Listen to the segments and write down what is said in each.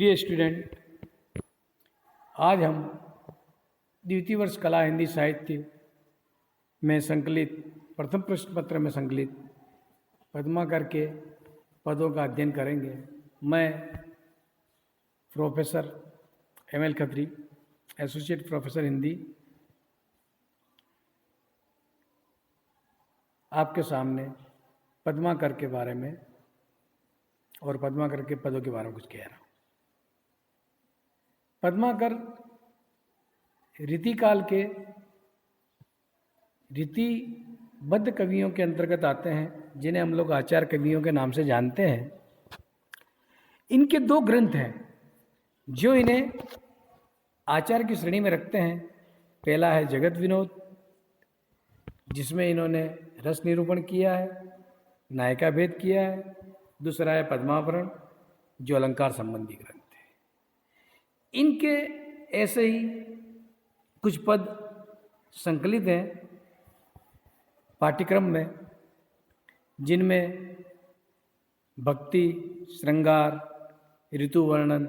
प्रिय स्टूडेंट, आज हम द्वितीय वर्ष कला हिंदी साहित्य में संकलित प्रथम प्रश्न पत्र में संकलित पद्माकर के पदों का अध्ययन करेंगे। मैं professor M L. Khatri, associate professor Hindi, आपके सामने पद्माकर के बारे में और पद्माकर के पदों के बारे में कुछ कह रहा हूँ। पद्माकर रीतिकाल के रीतिबद्ध कवियों के अंतर्गत आते हैं, जिन्हें हम लोग आचार्य कवियों के नाम से जानते हैं। इनके दो ग्रंथ हैं जो इन्हें आचार्य की श्रेणी में रखते हैं। पहला है जगत विनोद, जिसमें इन्होंने रस निरूपण किया है, नायिका भेद किया है। दूसरा है पद्माभरण, जो अलंकार संबंधी ग्रंथ है। इनके ऐसे ही कुछ पद संकलित हैं पाठ्यक्रम में, जिनमें भक्ति, श्रृंगार, ऋतु वर्णन,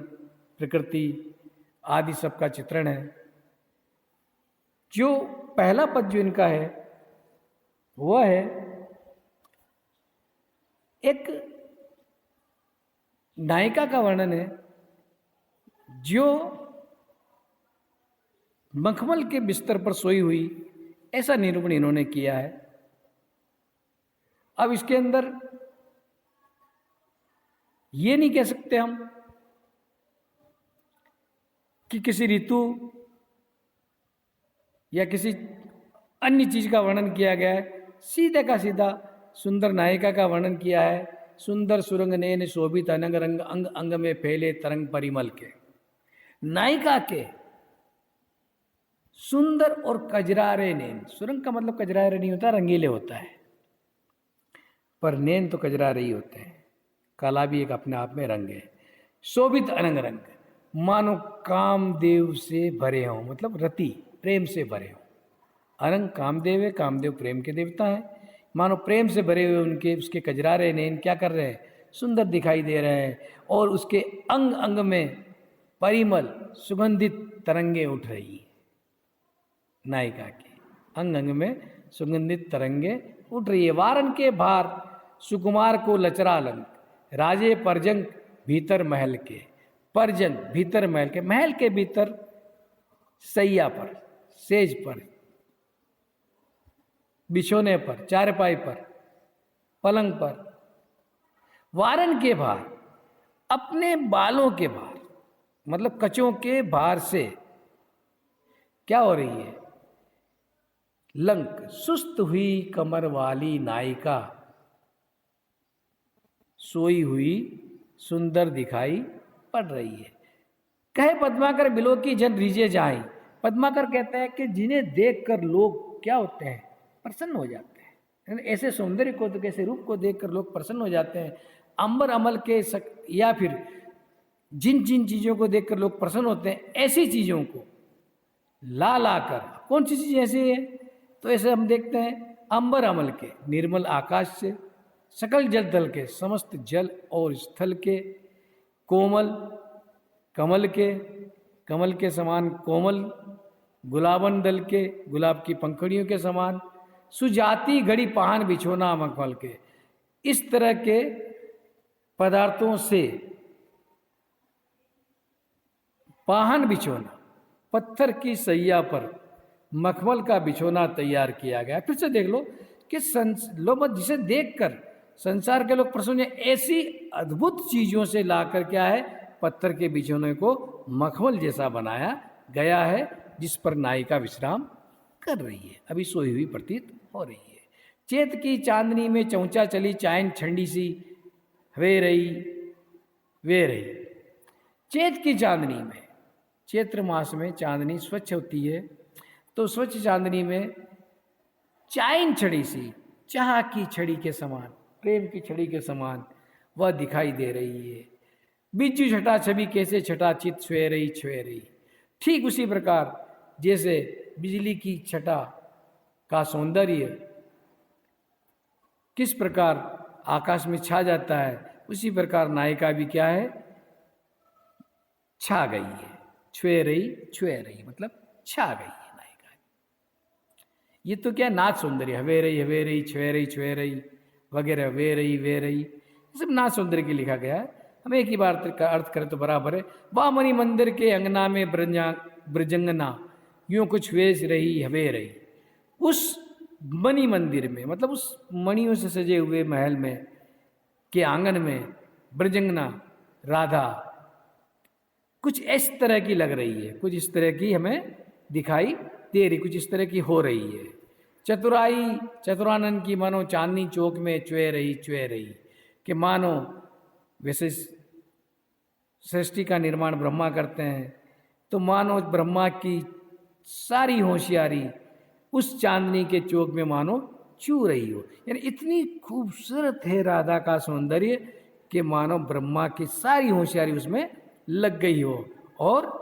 प्रकृति आदि सब का चित्रण है। जो पहला पद जो इनका है वह है एक नायिका का वर्णन है, जो मखमल के बिस्तर पर सोई हुई, ऐसा निरूपण इन्होंने किया है। अब इसके अंदर ये नहीं कह सकते हम कि किसी ऋतु या किसी अन्य चीज का वर्णन किया गया है। सीधे का सीधा सुंदर नायिका का वर्णन किया है। सुंदर सुरंग नैन शोभित अनंग रंग अंग अंग में फैले तरंग परिमल के। नायिका के सुंदर और कजरारे नैन, सुरंग का मतलब कजरारे नहीं होता, रंगीले होता है, पर नैन तो कजरारे ही होते हैं। काला भी एक अपने आप में रंग है। शोभित अनंग रंग, मानो कामदेव से भरे हों, मतलब रति प्रेम से भरे हों। अनंग कामदेव है, कामदेव प्रेम के देवता हैं। मानो प्रेम से भरे हुए उनके उसके कजरारे नैन क्या कर रहे हैं, सुंदर दिखाई दे रहे हैं, और उसके अंग अंग में परिमल सुगंधित तरंगे उठ रही हैं। नायिका के अंग अंग में सुगंधित तरंगे उठ रही है। वारन के भार सुकुमार को लचरा लंक, राजे परजंग भीतर महल के। परजंग भीतर महल के, महल के भीतर सैया पर, सेज पर, बिछोने पर, चारपाई पर, पलंग पर, वारन के भार, अपने बालों के भार, मतलब कचों के भार से क्या हो रही है, लंक, सुस्त हुई कमर वाली नायिका सोई हुई सुंदर दिखाई पड़ रही है। कहे पद्माकर बिलो की जन रीझे जाएं। पद्माकर कहते हैं कि जिन्हें देखकर लोग क्या होते हैं, प्रसन्न हो जाते हैं। ऐसे सौंदर्य को, तो ऐसे रूप को देखकर लोग प्रसन्न हो जाते हैं। अंबर अमल के या फिर जिन जिन चीजों को देखकर लोग प्रसन्न होते हैं, ऐसी चीजों को ला ला कर, कौन सी चीज ऐसी है, तो ऐसे हम देखते हैं अंबर अमल के, निर्मल आकाश से, सकल जल तल के, समस्त जल और स्थल के, कोमल कमल के, कमल के समान कोमल, गुलाबन दल के, गुलाब की पंखुड़ियों के समान, सुजाती घड़ी पहान बिछोना मखमल के। इस तरह के पदार्थों से पाहन बिछोना, पत्थर की सैया पर मखमल का बिछोना तैयार किया गया। फिर से देख लो कि लोग जिसे देखकर संसार के लोग प्रसन्न, ऐसी अद्भुत चीजों से लाकर क्या है, पत्थर के बिछोने को मखमल जैसा बनाया गया है, जिस पर नायिका विश्राम कर रही है, अभी सोई हुई प्रतीत हो रही है। चैत की चांदनी में चौंचा चली चायन ठंडी सी वे रही। चैत की चांदनी में, चैत्र मास में चांदनी स्वच्छ होती है, तो स्वच्छ चांदनी में चायन छड़ी सी, चाह की छड़ी के समान, प्रेम की छड़ी के समान वह दिखाई दे रही है। बिज्जू छटा छवि कैसे छटा चित छुए रही। ठीक उसी प्रकार जैसे बिजली की छटा का सौंदर्य किस प्रकार आकाश में छा जाता है, उसी प्रकार नायिका भी क्या है, छा गई है, छुए रही मतलब छा गई है नायिका। ये तो क्या नाच सौंदर्य, हवे रही, छुए रही वगैरह, वे रही, ये सब नाच सौंदर्य के लिखा गया है। हम एक ही बार का अर्थ करें तो बराबर है। वामनी मंदिर के अंगना में ब्रजंगना यूं कुछ वेश रही हवे रही। उस मणि मंदिर में मतलब उस मणियों से सजे हुए महल में के आंगन में ब्रजंगना राधा कुछ इस तरह की लग रही है, कुछ इस तरह की हमें दिखाई दे रही, कुछ इस तरह की हो रही है। चतुरानन की मानो चांदनी चौक में चुए रही कि मानो वैसे सृष्टि का निर्माण ब्रह्मा करते हैं तो मानो ब्रह्मा की सारी होशियारी उस चांदनी के चौक में मानो चू रही हो। यानी इतनी खूबसूरत है राधा का सौंदर्य कि मानो ब्रह्मा की सारी होशियारी उसमें लग गई हो और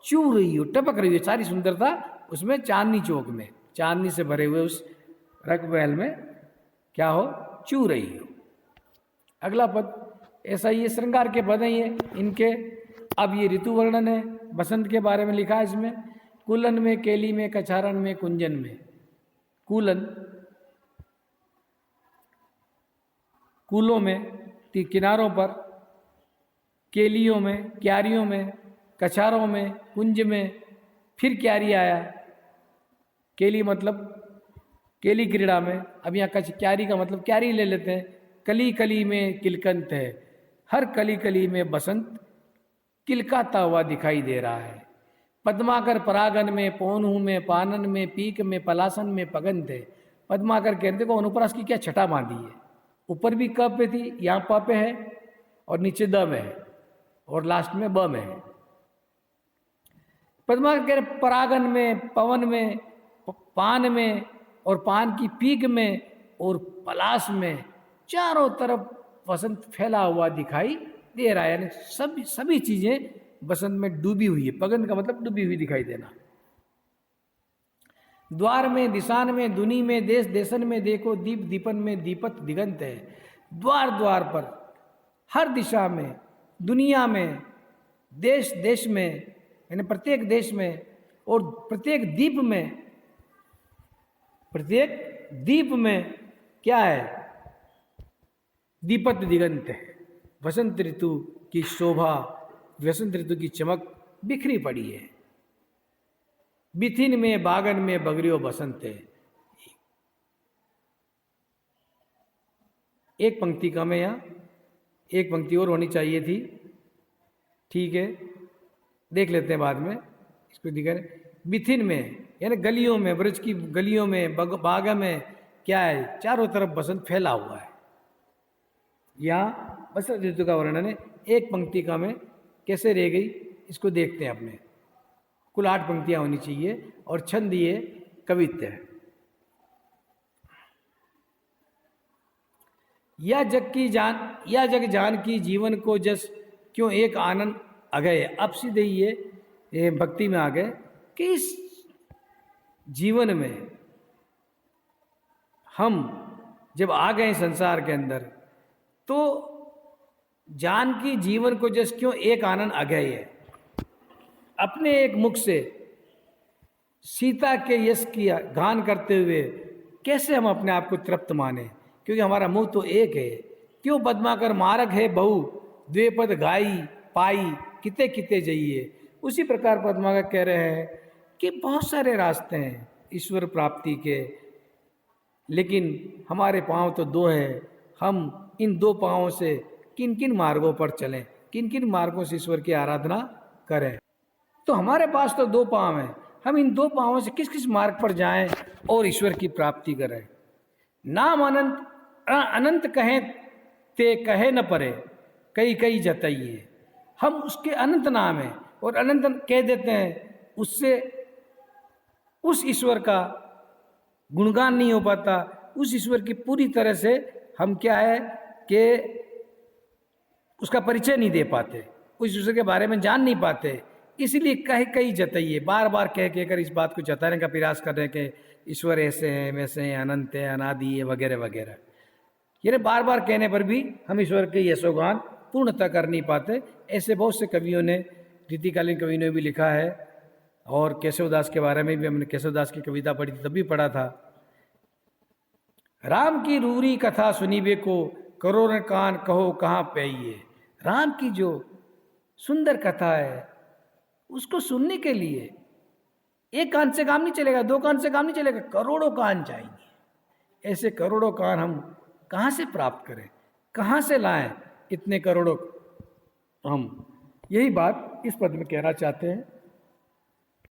चू रही हो, टपक रही हो, सारी सुंदरता उसमें चांदनी चौक में, चांदनी से भरे हुए उस रंगमहल में क्या हो, चू रही हो। अगला पद ऐसा ही है, श्रृंगार के पद हैं ये इनके। अब ये ऋतु वर्णन है, बसंत के बारे में लिखा है इसमें। कुलन में, केली में, कछारन में, कुंजन में। कुलन कूलों में, किनारों पर, केलियों में, क्यारियों में, कछारों में, कुंज में, फिर क्यारी आया। केली मतलब केली क्रीड़ा में, अब यहाँ क्यारी का मतलब क्यारी ले लेते हैं। कली कली में किलकंत है, हर कली कली में बसंत किलकाता हुआ दिखाई दे रहा है। पद्माकर परागन में, पौनहू में, पानन में, पीक में, पलासन में पगंत है। पद्माकर कहते को अनुप्रास की क्या छटा बांधी है, ऊपर भी क पे थी, यहाँ प पे है और नीचे द में है और लास्ट में ब में है। पद्माकर कह रहे परागन में, पवन में, पान में और पान की पीक में और पलाश में चारों तरफ बसंत फैला हुआ दिखाई दे रहा है। यानी सभी चीजें बसंत में डूबी हुई है। पगंत का मतलब डूबी हुई दिखाई देना। द्वार में, दिशान में, दुनी में, देश देशन में देखो, दीप दीपन में दीपत दिगंत है। द्वार द्वार पर, हर दिशा में, दुनिया में, देश देश में, यानी प्रत्येक देश में और प्रत्येक दीप में क्या है, दीपत दिगंत है। वसंत ऋतु की शोभा, वसंत ऋतु की चमक बिखरी पड़ी है। बिथिन में, बागन में बगरियो बसंत है। एक पंक्ति कम है यहाँ, एक पंक्ति और होनी चाहिए थी, ठीक है, देख लेते हैं बाद में इसको। दिखा बिथिन में यानी गलियों में, ब्रज की गलियों में, बाग में क्या है, चारों तरफ बसंत फैला हुआ है। यहाँ बसंत ऋतु का वर्णन है। एक पंक्ति का में कैसे रह गई इसको देखते हैं अपने। कुल 8 पंक्तियां होनी चाहिए और छंद ये कवित्व है। या जग जान की जीवन को जस क्यों एक आनंद आ गए। अब सीधे ये भक्ति में आ गए कि इस जीवन में हम जब आ गए संसार के अंदर तो जान की जीवन को जस क्यों एक आनंद आ गए है। अपने एक मुख से सीता के यश की गान करते हुए कैसे हम अपने आप को तृप्त माने, क्योंकि हमारा मुंह तो एक है। क्यों पद्माकर मार्ग है बहु, द्वेपद गाई पाई किते किते जाइए। उसी प्रकार पद्माकर कह रहे हैं कि बहुत सारे रास्ते हैं ईश्वर प्राप्ति के, लेकिन हमारे पांव तो 2 हैं। हम इन 2 पांवों से किन किन मार्गों पर चलें, किन किन मार्गों से ईश्वर की आराधना करें। तो हमारे पास तो 2 पांव हैं, हम इन 2 पांवों से किस किस मार्ग पर जाएं और ईश्वर की प्राप्ति करें। नाम अनंत अनंत कहें ते कहे न परे, कई कई जताइए। हम उसके अनंत नाम है और अनंत कह देते हैं, उससे उस ईश्वर का गुणगान नहीं हो पाता, उस ईश्वर की पूरी तरह से हम क्या है कि उसका परिचय नहीं दे पाते, उस ईश्वर के बारे में जान नहीं पाते। इसलिए कई जताइए, बार बार कह कर इस बात को जताने का प्रयास कर रहे हैं कि ईश्वर ऐसे हैं, वैसे हैं, अनंत है, अनादि है वगैरह वगैरह। यानी बार बार कहने पर भी हम ईश्वर के यशोगान पूर्णतः कर नहीं पाते। ऐसे बहुत से कवियों ने रीतिकालीन कवि ने भी लिखा है, और केशवदास के बारे में भी हमने केशवदास की कविता पढ़ी थी तब भी पढ़ा था। राम की रूरी कथा सुनीबे को, करो न कान कहो कहाँ पाइए। राम की जो सुंदर कथा है उसको सुनने के लिए एक कान से काम नहीं चलेगा, दो कान से काम नहीं चलेगा, करोड़ों कान चाहिए। ऐसे करोड़ों कान हम कहाँ से प्राप्त करें, कहाँ से लाएं इतने करोड़ों? हम यही बात इस पद में कहना चाहते हैं।